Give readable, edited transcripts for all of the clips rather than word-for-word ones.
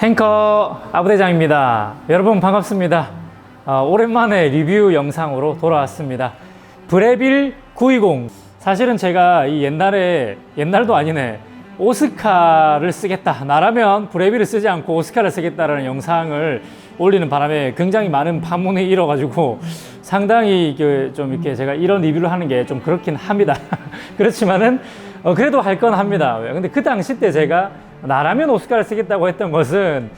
행커 아부대장입니다. 여러분 반갑습니다. 오랜만에 리뷰 영상으로 돌아왔습니다. 브레빌 920. 사실은 제가 이 옛날도 아니네, 오스카를 쓰겠다, 나라면 브레빌을 쓰지 않고 오스카를 쓰겠다라는 영상을 올리는 바람에 굉장히 많은 반문이 일어가지고 상당히 좀 이렇게 제가 이런 리뷰를 하는 게 좀 그렇긴 합니다. 그렇지만은 그래도 할 건 합니다. 근데 그 당시 때 제가 나라면 오스카를 쓰겠다고 했던 것은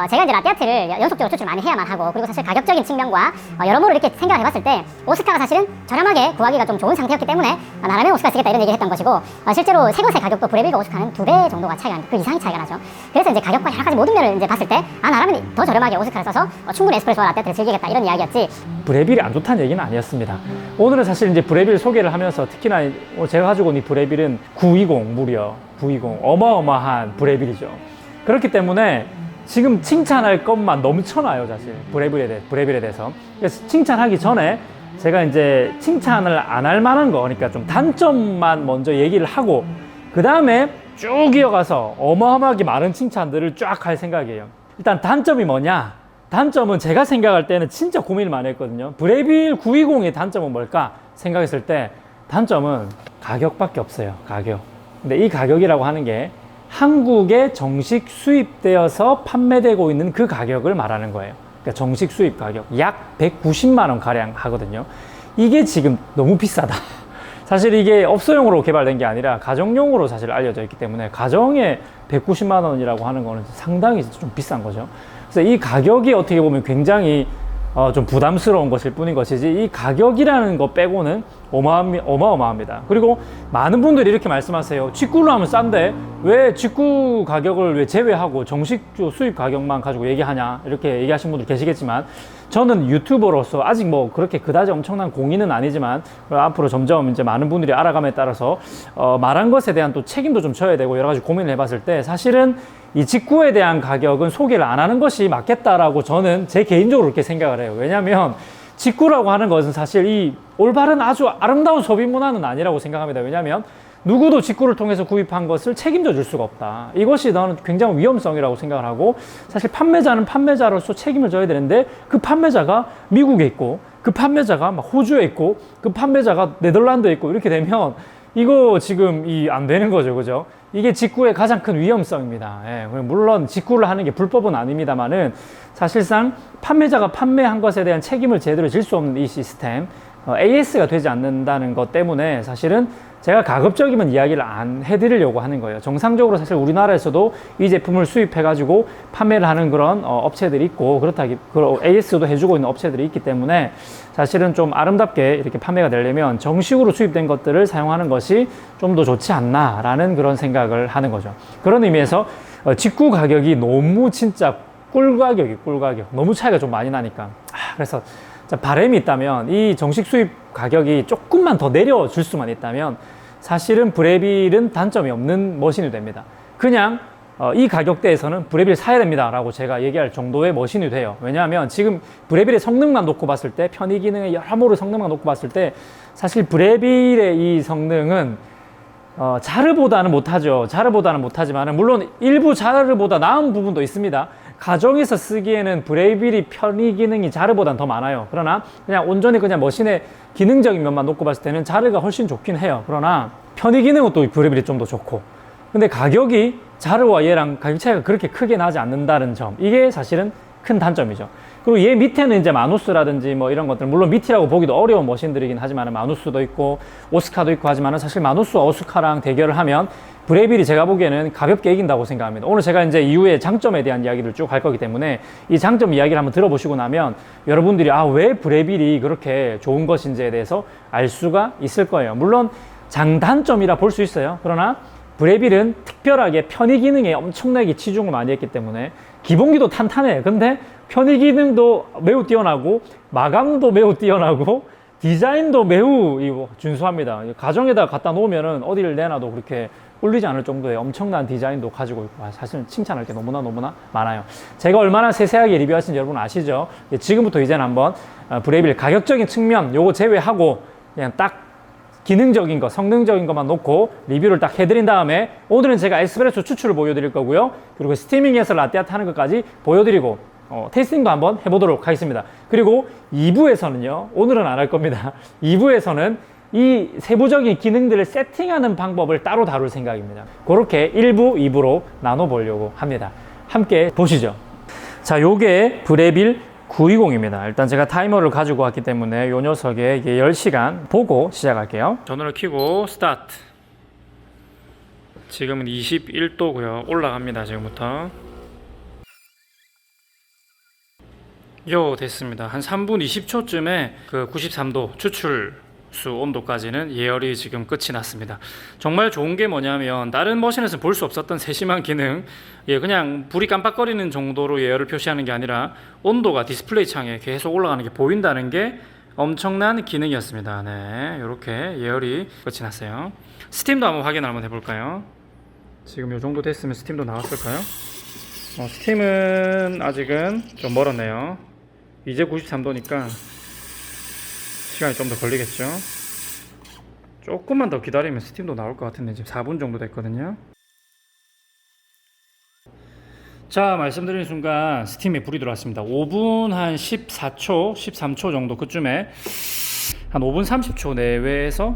제가 이제 라떼아트를 연속적으로 추출을 많이 해야만 하고, 그리고 사실 가격적인 측면과 여러모로 이렇게 생각을 해봤을 때 오스카가 사실은 저렴하게 구하기가 좀 좋은 상태였기 때문에 나라면 오스카 쓰겠다 이런 얘기를 했던 것이고, 실제로 새 것의 가격도 브레빌과 오스카는 2배 정도가 차이가 납니다. 그 이상의 차이가 나죠. 그래서 이제 가격과 여러 가지 모든 면을 이제 봤을 때 나라면 더 저렴하게 오스카를 써서 충분히 에스프레소와 라떼아트를 즐기겠다 이런 이야기였지, 브레빌이 안 좋다는 얘기는 아니었습니다. 오늘은 사실 이제 브레빌 소개를 하면서 특히나 제가 가지고 있는 이 브레빌은 920, 무려 920, 어마어마한 브레빌이죠. 그렇기 때문에 지금 칭찬할 것만 넘쳐나요, 사실 브레빌에 대해서. 그래서 칭찬하기 전에 제가 이제 칭찬을 안 할 만한 거, 그러니까 좀 단점만 먼저 얘기를 하고 그 다음에 쭉 이어가서 어마어마하게 많은 칭찬들을 쫙 할 생각이에요. 일단 단점이 뭐냐? 단점은 제가 생각할 때는 진짜 고민을 많이 했거든요. 브레빌 920의 단점은 뭘까 생각했을 때 단점은 가격밖에 없어요. 가격. 근데 이 가격이라고 하는 게 한국에 정식 수입되어서 판매되고 있는 그 가격을 말하는 거예요. 그러니까 정식 수입 가격 약 190만 원 가량 하거든요. 이게 지금 너무 비싸다. 사실 이게 업소용으로 개발된 게 아니라 가정용으로 사실 알려져 있기 때문에 가정에 190만 원이라고 하는 거는 상당히 좀 비싼 거죠. 그래서 이 가격이 어떻게 보면 굉장히 좀 부담스러운 것일 뿐인 것이지, 이 가격이라는 거 빼고는 어마어마합니다. 그리고 많은 분들이 이렇게 말씀하세요. 직구로 하면 싼데 왜 직구 가격을 왜 제외하고 정식 수입 가격만 가지고 얘기하냐, 이렇게 얘기하시는 분들 계시겠지만, 저는 유튜버로서 아직 뭐 그렇게 그다지 엄청난 공인은 아니지만 앞으로 점점 이제 많은 분들이 알아감에 따라서 말한 것에 대한 또 책임도 좀 져야 되고 여러 가지 고민을 해봤을 때 사실은 이 직구에 대한 가격은 소개를 안 하는 것이 맞겠다라고 저는 제 개인적으로 그렇게 생각을 해요. 왜냐하면 직구라고 하는 것은 사실 이 올바른 아주 아름다운 소비 문화는 아니라고 생각합니다. 왜냐하면 누구도 직구를 통해서 구입한 것을 책임져 줄 수가 없다. 이것이 나는 굉장히 위험성이라고 생각을 하고, 사실 판매자는 판매자로서 책임을 져야 되는데 그 판매자가 미국에 있고 그 판매자가 막 호주에 있고 그 판매자가 네덜란드에 있고 이렇게 되면 이거 지금 안 되는 거죠. 그죠? 이게 직구의 가장 큰 위험성입니다. 예, 물론 직구를 하는 게 불법은 아닙니다만은 사실상 판매자가 판매한 것에 대한 책임을 제대로 질 수 없는 이 시스템, AS가 되지 않는다는 것 때문에 사실은 제가 가급적이면 이야기를 안 해드리려고 하는 거예요. 정상적으로 사실 우리나라에서도 이 제품을 수입해가지고 판매를 하는 그런 업체들이 있고, AS도 해주고 있는 업체들이 있기 때문에 사실은 좀 아름답게 이렇게 판매가 되려면 정식으로 수입된 것들을 사용하는 것이 좀 더 좋지 않나라는 그런 생각을 하는 거죠. 그런 의미에서 직구 가격이 너무 진짜 꿀가격, 너무 차이가 좀 많이 나니까. 그래서 바람이 있다면 이 정식 수입 가격이 조금만 더 내려줄 수만 있다면 사실은 브레빌은 단점이 없는 머신이 됩니다. 그냥 이 가격대에서는 브레빌 사야 됩니다 라고 제가 얘기할 정도의 머신이 돼요. 왜냐하면 지금 브레빌의 성능만 놓고 봤을 때, 편의 기능의 여러모로 성능만 놓고 봤을 때 사실 브레빌의 이 성능은 자르보다는 못하죠. 자르보다는 못하지만 물론 일부 자르보다 나은 부분도 있습니다. 가정에서 쓰기에는 브레빌이 편의 기능이 자르보다는 더 많아요. 그러나 그냥 온전히 그냥 머신의 기능적인 면만 놓고 봤을 때는 자르가 훨씬 좋긴 해요. 그러나 편의 기능은 또 브레빌이 좀 더 좋고, 근데 가격이 자르와 얘랑 가격 차이가 그렇게 크게 나지 않는다는 점, 이게 사실은 큰 단점이죠. 그리고 얘 밑에는 이제 마누스라든지 뭐 이런 것들, 물론 밑이라고 보기도 어려운 머신들이긴 하지만 마누스도 있고 오스카도 있고 하지만 사실 마누스와 오스카랑 대결을 하면 브레빌이 제가 보기에는 가볍게 이긴다고 생각합니다. 오늘 제가 이제 이후에 장점에 대한 이야기를 쭉 할 거기 때문에 이 장점 이야기를 한번 들어보시고 나면 여러분들이 왜 브레빌이 그렇게 좋은 것인지에 대해서 알 수가 있을 거예요. 물론 장단점이라 볼 수 있어요. 그러나 브레빌은 특별하게 편의 기능에 엄청나게 치중을 많이 했기 때문에 기본기도 탄탄해요. 근데 편의 기능도 매우 뛰어나고 마감도 매우 뛰어나고 디자인도 매우 준수합니다. 가정에다 갖다 놓으면은 어디를 내놔도 그렇게 꿀리지 않을 정도의 엄청난 디자인도 가지고 있고, 사실 칭찬할 게 너무나 많아요. 제가 얼마나 세세하게 리뷰하신지 여러분 아시죠? 지금부터 이제는 한번 브레빌 가격적인 측면 요거 제외하고 그냥 딱 기능적인 거, 성능적인 것만 놓고 리뷰를 딱 해드린 다음에 오늘은 제가 에스프레소 추출을 보여드릴 거고요. 그리고 스티밍해서 라떼아트 하는 것까지 보여드리고 테이스팅도 한번 해보도록 하겠습니다. 그리고 2부에서는요, 오늘은 안 할 겁니다. 2부에서는 이 세부적인 기능들을 세팅하는 방법을 따로 다룰 생각입니다. 그렇게 1부, 2부로 나눠보려고 합니다. 함께 보시죠. 자, 요게 브레빌 920입니다. 일단 제가 타이머를 가지고 왔기 때문에 요 녀석에 이게 10시간 보고 시작할게요. 전원을 켜고 스타트. 지금은 21도고요. 올라갑니다. 지금부터. 요 됐습니다. 한 3분 20초쯤에 그 93도 추출수 온도까지는 예열이 지금 끝이 났습니다. 정말 좋은 게 뭐냐면 다른 머신에서 볼 수 없었던 세심한 기능, 그냥 불이 깜빡거리는 정도로 예열을 표시하는 게 아니라 온도가 디스플레이 창에 계속 올라가는 게 보인다는 게 엄청난 기능이었습니다. 네, 이렇게 예열이 끝이 났어요. 스팀도 한번 해볼까요? 지금 요 정도 됐으면 스팀도 나왔을까요? 스팀은 아직은 좀 멀었네요. 이제 93도니까 시간이 좀 더 걸리겠죠. 조금만 더 기다리면 스팀도 나올 것 같은데 지금 4분 정도 됐거든요. 자, 말씀드린 순간 스팀에 불이 들어왔습니다. 5분 한 14초, 13초 정도 그쯤에 한 5분 30초 내외에서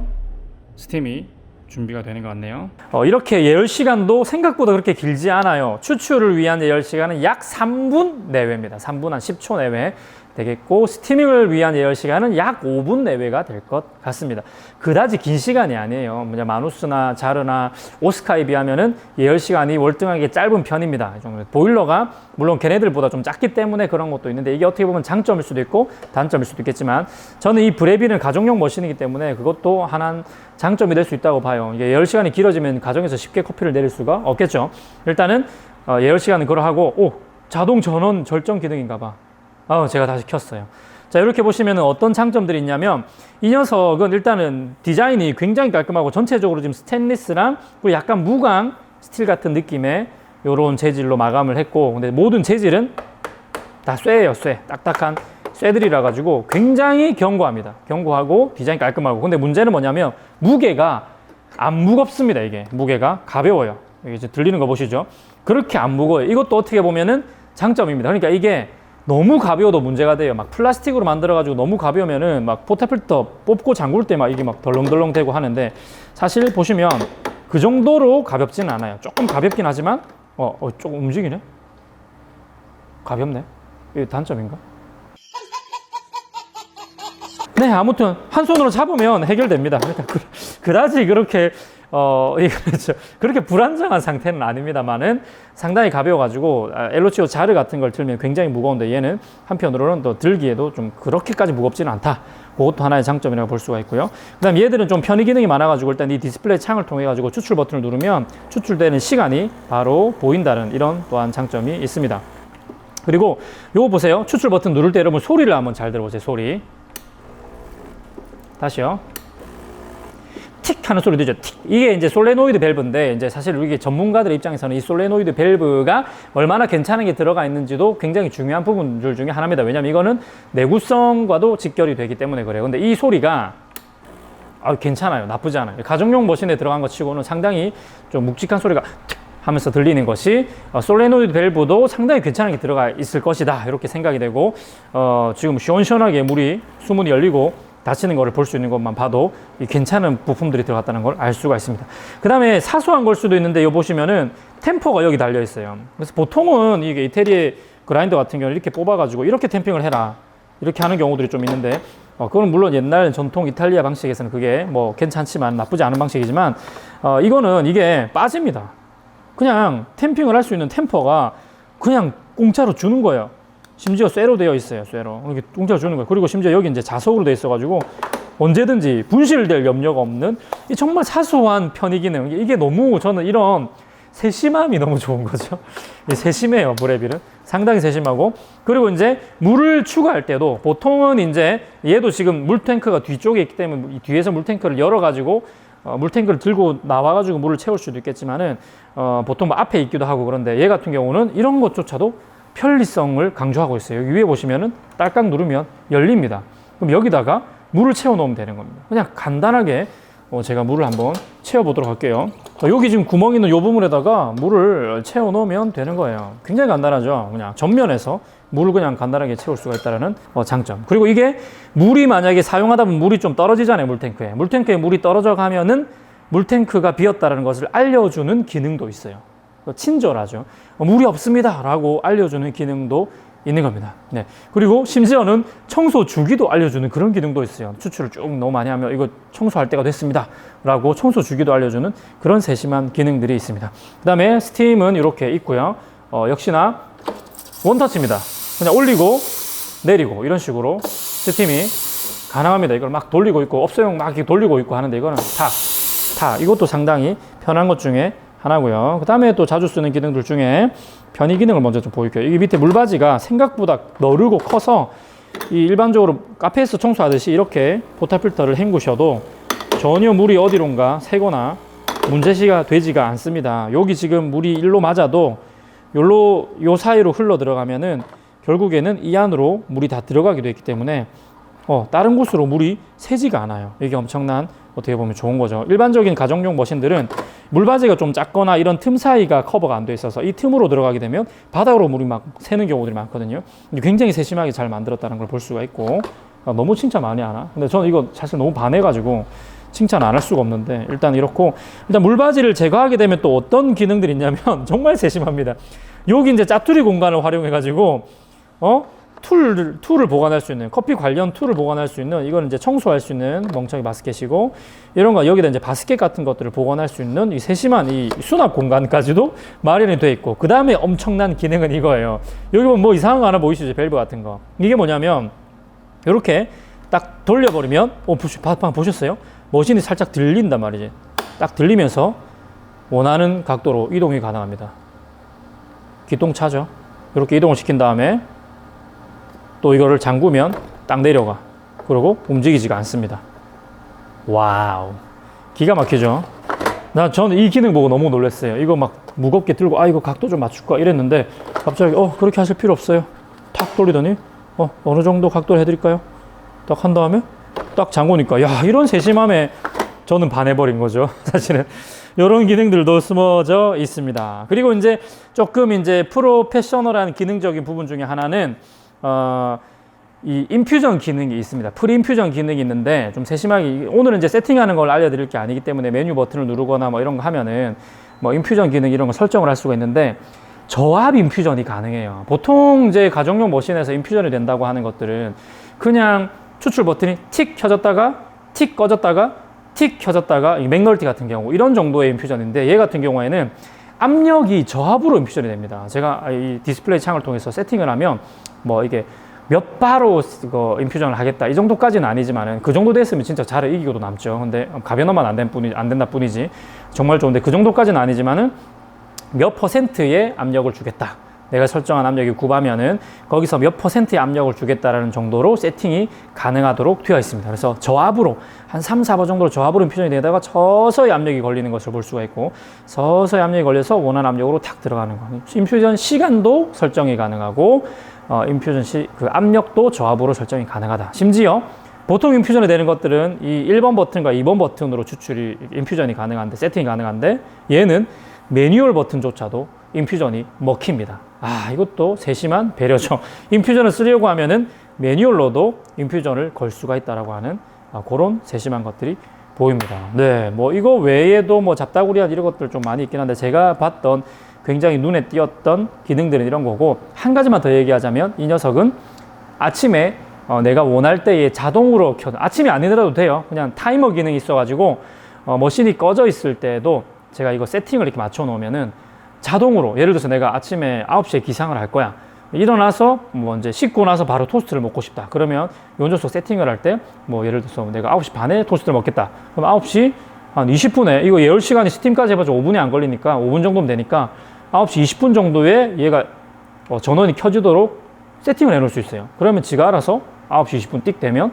스팀이 준비가 되는 것 같네요. 이렇게 예열 시간도 생각보다 그렇게 길지 않아요. 추출을 위한 예열 시간은 약 3분 내외입니다. 3분 한 10초 내외 되겠고, 스티밍을 위한 예열 시간은 약 5분 내외가 될 것 같습니다. 그다지 긴 시간이 아니에요. 마누스나 자르나 오스카에 비하면은 예열 시간이 월등하게 짧은 편입니다. 보일러가 물론 걔네들보다 좀 작기 때문에 그런 것도 있는데, 이게 어떻게 보면 장점일 수도 있고 단점일 수도 있겠지만, 저는 이 브레빌은 가정용 머신이기 때문에 그것도 하나는 장점이 될 수 있다고 봐요. 이게 예열 시간이 길어지면 가정에서 쉽게 커피를 내릴 수가 없겠죠. 일단은 예열 시간은 그러하고, 자동 전원 절정 기능인가 봐. 제가 다시 켰어요. 자, 이렇게 보시면 어떤 장점들이 있냐면, 이 녀석은 일단은 디자인이 굉장히 깔끔하고 전체적으로 지금 스테인리스랑 그리고 약간 무광 스틸 같은 느낌의 요런 재질로 마감을 했고, 근데 모든 재질은 다 쇠예요. 쇠. 딱딱한 쇠들이라 가지고 굉장히 견고합니다. 견고하고 디자인 깔끔하고. 근데 문제는 뭐냐면 무게가 안 무겁습니다. 이게 무게가 가벼워요. 여기 이제 들리는 거 보시죠. 그렇게 안 무거워요. 이것도 어떻게 보면은 장점입니다. 그러니까 이게 너무 가벼워도 문제가 돼요. 막 플라스틱으로 만들어가지고 너무 가벼우면은 막 포테필터 뽑고 잠글 때 막 이게 막 덜렁덜렁 되고 하는데, 사실 보시면 그 정도로 가볍지는 않아요. 조금 가볍긴 하지만, 조금 움직이네? 가볍네? 이게 단점인가? 네, 아무튼 한 손으로 잡으면 해결됩니다. 그러니까 그다지 그렇게 그렇죠. 그렇게 불안정한 상태는 아닙니다만은 상당히 가벼워가지고 엘로치오 자르 같은 걸 들면 굉장히 무거운데, 얘는 한편으로는 또 들기에도 좀 그렇게까지 무겁지는 않다. 그것도 하나의 장점이라고 볼 수가 있고요. 그 다음 얘들은 좀 편의 기능이 많아가지고 일단 이 디스플레이 창을 통해 가지고 추출 버튼을 누르면 추출되는 시간이 바로 보인다는 이런 또한 장점이 있습니다. 그리고 요거 보세요. 추출 버튼 누를 때 여러분 소리를 한번 잘 들어보세요. 소리. 다시요. 틱 하는 소리 들죠. 틱. 이게 이제 솔레노이드 밸브인데, 이제 사실 이게 전문가들의 입장에서는 이 솔레노이드 밸브가 얼마나 괜찮은 게 들어가 있는지도 굉장히 중요한 부분들 중에 하나입니다. 왜냐면 이거는 내구성과도 직결이 되기 때문에 그래요. 근데 이 소리가 괜찮아요. 나쁘지 않아요. 가정용 머신에 들어간 것 치고는 상당히 좀 묵직한 소리가 틱 하면서 들리는 것이, 솔레노이드 밸브도 상당히 괜찮은 게 들어가 있을 것이다. 이렇게 생각이 되고, 지금 시원시원하게 수문이 열리고 닫히는 거를 볼 수 있는 것만 봐도 괜찮은 부품들이 들어갔다는 걸 알 수가 있습니다. 그 다음에 사소한 걸 수도 있는데, 여기 보시면은 템퍼가 여기 달려 있어요. 그래서 보통은 이게 이태리의 그라인더 같은 경우는 이렇게 뽑아가지고 이렇게 템핑을 해라, 이렇게 하는 경우들이 좀 있는데, 그건 물론 옛날 전통 이탈리아 방식에서는 그게 뭐 괜찮지만 나쁘지 않은 방식이지만, 이거는 이게 빠집니다. 그냥 템핑을 할 수 있는 템퍼가 그냥 공짜로 주는 거예요. 심지어 쇠로 되어 있어요. 쇠로 이렇게 공짜로 주는 거예요. 그리고 심지어 여기 이제 자석으로 되어 있어가지고 언제든지 분실될 염려가 없는 이 정말 사소한 편의 기능. 이게 너무, 저는 이런 세심함이 너무 좋은 거죠. 세심해요. 브레빌은 상당히 세심하고, 그리고 이제 물을 추가할 때도 보통은 이제 얘도 지금 물탱크가 뒤쪽에 있기 때문에 이 뒤에서 물탱크를 열어가지고 물탱크를 들고 나와가지고 물을 채울 수도 있겠지만은 보통 뭐 앞에 있기도 하고, 그런데 얘 같은 경우는 이런 것조차도 편리성을 강조하고 있어요. 여기 위에 보시면은 딸깍 누르면 열립니다. 그럼 여기다가 물을 채워 놓으면 되는 겁니다. 그냥 간단하게 제가 물을 한번 채워보도록 할게요. 여기 지금 구멍 있는 이 부분에다가 물을 채워 넣으면 되는 거예요. 굉장히 간단하죠. 그냥 전면에서 물을 그냥 간단하게 채울 수가 있다는 장점. 그리고 이게 물이 만약에 사용하다 보면 물이 좀 떨어지잖아요. 물탱크에. 물탱크에 물이 떨어져 가면은 물탱크가 비었다는 것을 알려주는 기능도 있어요. 친절하죠. 물이 없습니다 라고 알려주는 기능도 있는 겁니다. 네. 그리고 심지어는 청소 주기도 알려주는 그런 기능도 있어요. 추출을 쭉 너무 많이 하면 이거 청소할 때가 됐습니다 라고 청소 주기도 알려주는 그런 세심한 기능들이 있습니다. 그 다음에 스팀은 이렇게 있고요. 역시나 원터치입니다. 그냥 올리고 내리고 이런 식으로 스팀이 가능합니다. 이걸 막 돌리고 있고 업소용 막 이렇게 돌리고 있고 하는데 이거는 탁 이것도 상당히 편한 것 중에 하나고요. 그 다음에 또 자주 쓰는 기능들 중에 편의 기능을 먼저 좀 보일게요. 이게 밑에 물바지가 생각보다 너르고 커서 이 일반적으로 카페에서 청소하듯이 이렇게 포타 필터를 헹구셔도 전혀 물이 어디론가 새거나 문제시가 되지가 않습니다. 여기 지금 물이 일로 맞아도 요 사이로 흘러 들어가면은 결국에는 이 안으로 물이 다 들어가게 되기 때문에 다른 곳으로 물이 새지가 않아요. 이게 엄청난 어떻게 보면 좋은 거죠. 일반적인 가정용 머신들은 물바지가 좀 작거나 이런 틈 사이가 커버가 안 돼 있어서 이 틈으로 들어가게 되면 바닥으로 물이 막 새는 경우들이 많거든요. 굉장히 세심하게 잘 만들었다는 걸 볼 수가 있고 너무 칭찬 많이 하나? 근데 저는 이거 사실 너무 반해가지고 칭찬 안 할 수가 없는데 일단 이렇고 일단 물바지를 제거하게 되면 또 어떤 기능들이 있냐면 정말 세심합니다. 여기 이제 짜투리 공간을 활용해가지고 툴을 보관할 수 있는 커피 관련 툴을 보관할 수 있는 이거는 이제 청소할 수 있는 멍청이 바스켓이고 이런 거 여기다 이제 바스켓 같은 것들을 보관할 수 있는 이 세심한 이 수납 공간까지도 마련이 되어 있고 그 다음에 엄청난 기능은 이거예요. 여기 보면 뭐 이상한 거 하나 보이시죠? 밸브 같은 거. 이게 뭐냐면 이렇게 딱 돌려버리면 방금 보셨어요? 머신이 살짝 들린단 말이지. 딱 들리면서 원하는 각도로 이동이 가능합니다. 기똥차죠. 이렇게 이동을 시킨 다음에 또 이거를 잠그면 딱 내려가. 그리고 움직이지가 않습니다. 와우. 기가 막히죠? 저는 이 기능 보고 너무 놀랐어요. 이거 막 무겁게 들고, 이거 각도 좀 맞출까? 이랬는데, 갑자기, 그렇게 하실 필요 없어요. 탁 돌리더니, 어느 정도 각도를 해드릴까요? 딱 한 다음에, 딱 잠그니까, 야, 이런 세심함에 저는 반해버린 거죠. 사실은. 이런 기능들도 숨어져 있습니다. 그리고 이제 조금 이제 프로페셔널한 기능적인 부분 중에 하나는, 이 인퓨전 기능이 있습니다. 프리인퓨전 기능이 있는데 좀 세심하게 오늘은 이제 세팅하는 걸 알려드릴 게 아니기 때문에 메뉴 버튼을 누르거나 뭐 이런 거 하면은 뭐 인퓨전 기능 이런 거 설정을 할 수가 있는데 저압 인퓨전이 가능해요. 보통 이제 가정용 머신에서 인퓨전이 된다고 하는 것들은 그냥 추출 버튼이 틱 켜졌다가 틱 꺼졌다가 틱 켜졌다가 이 맥널티 같은 경우 이런 정도의 인퓨전인데 얘 같은 경우에는 압력이 저압으로 인퓨전이 됩니다. 제가 이 디스플레이 창을 통해서 세팅을 하면 뭐 이게 몇 바로 인퓨전을 하겠다 이 정도까지는 아니지만은 그 정도 됐으면 진짜 잘을 이기고도 남죠. 근데 가변화만 안 된다 뿐이지 정말 좋은데 그 정도까지는 아니지만은 몇 %의 압력을 주겠다. 내가 설정한 압력이 9바면은 거기서 몇 %의 압력을 주겠다라는 정도로 세팅이 가능하도록 되어 있습니다. 그래서 저압으로 한 3, 4바 정도로 저압으로 인퓨전이 되다가 서서히 압력이 걸리는 것을 볼 수가 있고 서서히 압력이 걸려서 원하는 압력으로 탁 들어가는 거. 인퓨전 시간도 설정이 가능하고 인퓨전 그 압력도 저압으로 설정이 가능하다. 심지어 보통 인퓨전이 되는 것들은 이 1번 버튼과 2번 버튼으로 추출이 인퓨전이 가능한데 세팅이 가능한데 얘는 매뉴얼 버튼조차도 인퓨전이 먹힙니다. 이것도 세심한 배려죠. 인퓨전을 쓰려고 하면은 매뉴얼로도 인퓨전을 걸 수가 있다라고 하는 그런 세심한 것들이 보입니다. 네, 뭐 이거 외에도 뭐 잡다구리한 이런 것들 좀 많이 있긴 한데 제가 봤던 굉장히 눈에 띄었던 기능들은 이런 거고 한 가지만 더 얘기하자면 이 녀석은 아침에 내가 원할 때에 자동으로 아침이 아니더라도 돼요. 그냥 타이머 기능이 있어가지고 머신이 꺼져 있을 때도 제가 이거 세팅을 이렇게 맞춰 놓으면은 자동으로 예를 들어서 내가 아침에 9시에 기상을 할 거야. 일어나서 뭐 이제 씻고 나서 바로 토스트를 먹고 싶다. 그러면 요 녀석 세팅을 할 때 뭐 예를 들어서 내가 9시 반에 토스트를 먹겠다. 그럼 9시 한 20분에 이거 예열 시간이 스팀까지 해봐서 5분이 안 걸리니까 5분 정도면 되니까 9시 20분 정도에 얘가 전원이 켜지도록 세팅을 해 놓을 수 있어요. 그러면 지가 알아서 9시 20분 띡 되면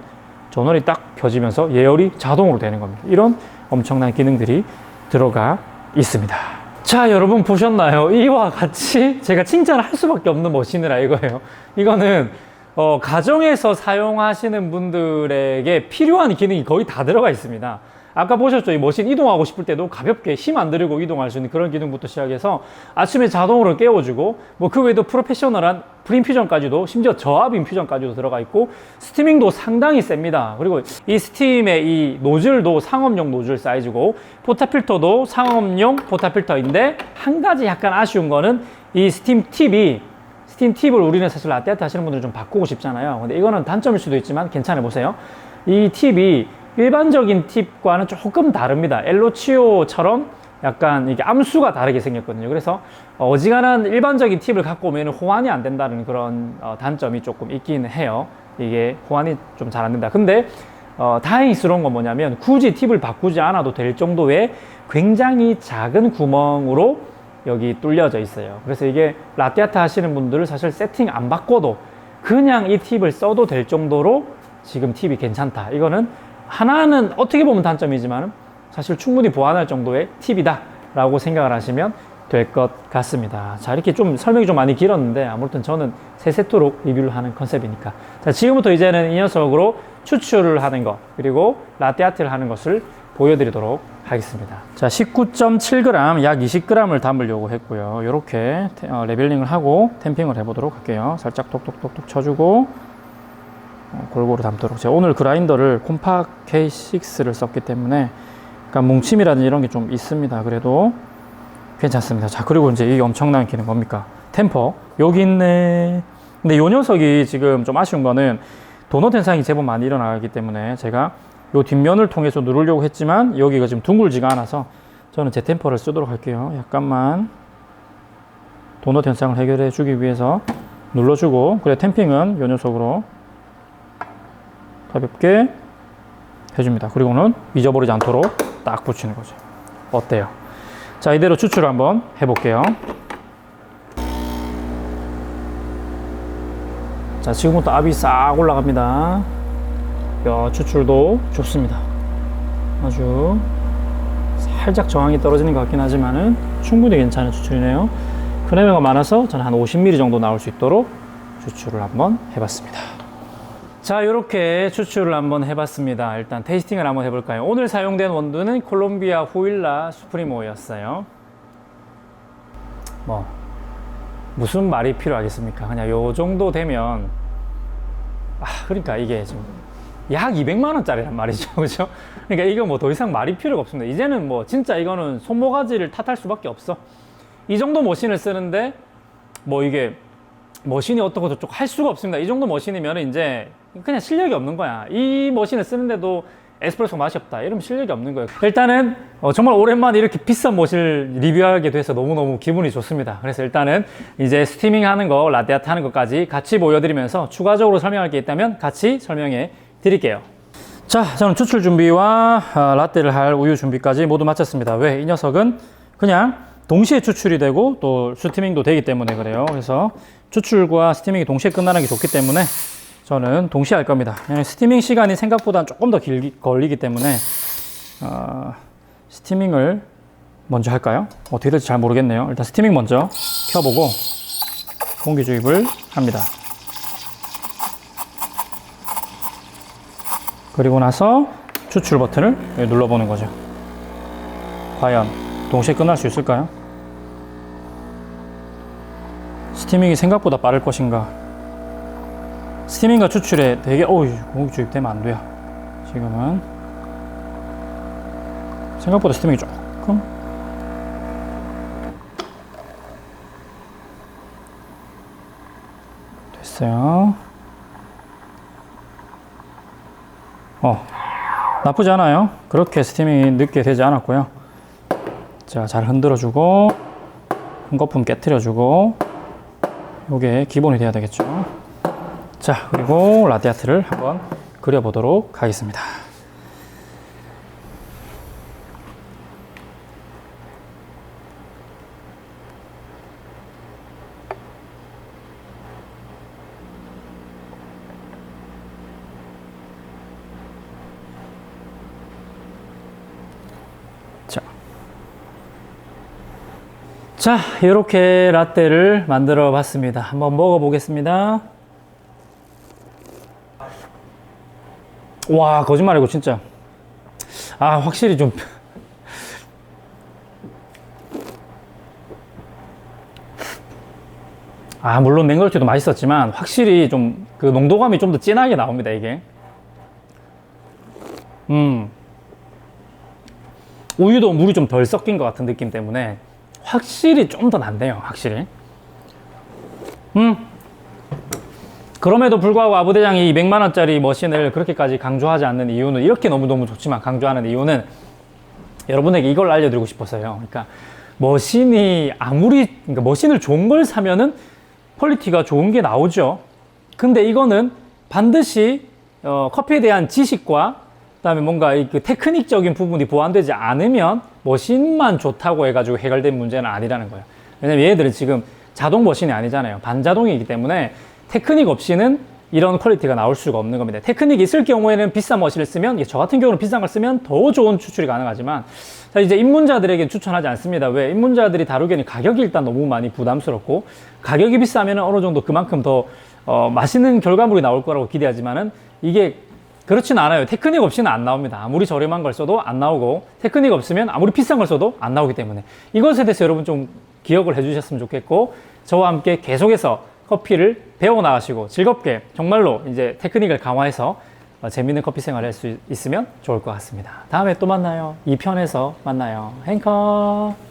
전원이 딱 켜지면서 예열이 자동으로 되는 겁니다. 이런 엄청난 기능들이 들어가 있습니다. 자, 여러분 보셨나요? 이와 같이 제가 칭찬을 할 수밖에 없는 머신이라 이거예요. 이거는 가정에서 사용하시는 분들에게 필요한 기능이 거의 다 들어가 있습니다. 아까 보셨죠? 이 머신 이동하고 싶을 때도 가볍게 힘 안 들이고 이동할 수 있는 그런 기능부터 시작해서 아침에 자동으로 깨워주고 뭐 그 외에도 프로페셔널한 프린퓨전까지도 심지어 저압 인퓨전까지도 들어가 있고 스티밍도 상당히 셉니다. 그리고 이 스팀의 이 노즐도 상업용 노즐 사이즈고 포타필터도 상업용 포타필터인데 한 가지 약간 아쉬운 거는 이 스팀 팁을 우리는 사실 라떼아트 하시는 분들 좀 바꾸고 싶잖아요. 근데 이거는 단점일 수도 있지만 괜찮아 보세요. 이 팁이 일반적인 팁과는 조금 다릅니다. 엘로치오처럼 약간 이게 암수가 다르게 생겼거든요. 그래서 어지간한 일반적인 팁을 갖고 오면 호환이 안 된다는 그런 단점이 조금 있긴 해요. 이게 호환이 좀 잘 안 된다. 근데 다행스러운 건 뭐냐면 굳이 팁을 바꾸지 않아도 될 정도의 굉장히 작은 구멍으로 여기 뚫려져 있어요. 그래서 이게 라떼아트 하시는 분들은 사실 세팅 안 바꿔도 그냥 이 팁을 써도 될 정도로 지금 팁이 괜찮다. 이거는 하나는 어떻게 보면 단점이지만 사실 충분히 보완할 정도의 팁이다 라고 생각을 하시면 될 것 같습니다. 자, 이렇게 좀 설명이 좀 많이 길었는데 아무튼 저는 세 세트로 리뷰를 하는 컨셉이니까. 자, 지금부터 이제는 이 녀석으로 추출을 하는 것 그리고 라떼아트를 하는 것을 보여드리도록 하겠습니다. 자, 19.7g, 약 20g을 담으려고 했고요. 이렇게 레벨링을 하고 탬핑을 해보도록 할게요. 살짝 톡톡톡톡 쳐주고 골고루 담도록. 제가 오늘 그라인더를 콤파 K6를 썼기 때문에 약간 뭉침이라든지 이런 게 좀 있습니다. 그래도 괜찮습니다. 자, 그리고 이제 이 엄청난 기능 뭡니까? 템퍼. 여기 있네. 근데 이 녀석이 지금 좀 아쉬운 거는 도넛 현상이 제법 많이 일어나기 때문에 제가 요 뒷면을 통해서 누르려고 했지만 여기가 지금 둥글지가 않아서 저는 제 템퍼를 쓰도록 할게요. 약간만 도넛 현상을 해결해 주기 위해서 눌러주고, 그래 탬핑은 요 녀석으로 가볍게 해줍니다. 그리고는 잊어버리지 않도록 딱 붙이는 거죠. 어때요? 자, 이대로 추출을 한번 해볼게요. 자, 지금부터 압이 싹 올라갑니다. 야, 추출도 좋습니다. 아주 살짝 저항이 떨어지는 것 같긴 하지만은 충분히 괜찮은 추출이네요. 크레머가 많아서 저는 한 50ml 정도 나올 수 있도록 추출을 한번 해봤습니다. 자, 이렇게 추출을 한번 해봤습니다. 일단 테이스팅을 한번 해볼까요? 오늘 사용된 원두는 콜롬비아 후일라 수프리모였어요. 뭐 무슨 말이 필요하겠습니까? 그냥 요 정도 되면 그러니까 이게 지금 약 200만 원짜리란 말이죠. 그죠? 그러니까 이거 뭐 더 이상 말이 필요가 없습니다. 이제는 뭐 진짜 이거는 손모가지를 탓할 수밖에 없어. 이 정도 머신을 쓰는데 뭐 이게 머신이 어떻고 저쩌고 할 수가 없습니다. 이 정도 머신이면 이제 그냥 실력이 없는 거야. 이 머신을 쓰는데도 에스프레소 맛이 없다 이러면 실력이 없는 거예요. 일단은 정말 오랜만에 이렇게 비싼 머신을 리뷰하게 돼서 너무너무 기분이 좋습니다. 그래서 일단은 이제 스티밍 하는 거, 라떼아트 하는 것까지 같이 보여드리면서 추가적으로 설명할 게 있다면 같이 설명해 드릴게요. 자, 저는 추출 준비와 라떼를 할 우유 준비까지 모두 마쳤습니다. 왜? 이 녀석은 그냥 동시에 추출이 되고 또 스티밍도 되기 때문에 그래요. 그래서 추출과 스티밍이 동시에 끝나는 게 좋기 때문에 저는 동시에 할 겁니다. 스티밍 시간이 생각보다 조금 더 걸리기 때문에 스티밍을 먼저 할까요? 어떻게 될지 잘 모르겠네요. 일단 스티밍 먼저 켜보고 공기 주입을 합니다. 그리고 나서 추출 버튼을 눌러보는 거죠. 과연 동시에 끝날 수 있을까요? 스티밍이 생각보다 빠를 것인가? 스티밍과 추출에 되게 공기 주입되면 안 돼요. 지금은 생각보다 스티밍이 조금 됐어요. 나쁘지 않아요. 그렇게 스티밍이 늦게 되지 않았고요. 자, 잘 흔들어주고 흥거품 깨트려주고 요게 기본이 돼야 되겠죠. 자, 그리고 라떼아트를 한번 그려보도록 하겠습니다. 자, 이렇게 라떼를 만들어 봤습니다. 한번 먹어 보겠습니다. 와, 거짓말이고 진짜 아, 확실히 좀. 아, 물론 맹걸티도 맛있었지만, 확실히 좀 그 농도감이 좀 더 진하게 나옵니다, 이게. 우유도 물이 좀 덜 섞인 것 같은 느낌 때문에, 확실히 좀 더 낫네요, 확실히. 그럼에도 불구하고 아부대장이 200만원짜리 머신을 그렇게까지 강조하지 않는 이유는, 이렇게 너무너무 좋지만 강조하는 이유는 여러분에게 이걸 알려드리고 싶어서요. 그러니까 머신이 그러니까 머신을 좋은 걸 사면은 퀄리티가 좋은 게 나오죠. 근데 이거는 반드시 커피에 대한 지식과 그다음에 뭔가 그 테크닉적인 부분이 보완되지 않으면 머신만 좋다고 해가지고 해결된 문제는 아니라는 거예요. 왜냐면 얘들은 지금 자동 머신이 아니잖아요. 반자동이기 때문에 테크닉 없이는 이런 퀄리티가 나올 수가 없는 겁니다. 테크닉이 있을 경우에는 비싼 머신을 쓰면, 저 같은 경우는 비싼 걸 쓰면 더 좋은 추출이 가능하지만, 자, 이제 입문자들에게 추천하지 않습니다. 왜? 입문자들이 다루기에는 가격이 일단 너무 많이 부담스럽고, 가격이 비싸면 어느 정도 그만큼 더 맛있는 결과물이 나올 거라고 기대하지만은, 이게 그렇지는 않아요. 테크닉 없이는 안 나옵니다. 아무리 저렴한 걸 써도 안 나오고, 테크닉 없으면 아무리 비싼 걸 써도 안 나오기 때문에, 이것에 대해서 여러분 좀 기억을 해주셨으면 좋겠고, 저와 함께 계속해서 커피를 배워 나가시고 즐겁게 정말로 이제 테크닉을 강화해서 재밌는 커피 생활을 할 수 있으면 좋을 것 같습니다. 다음에 또 만나요. 2편에서 만나요. 행커.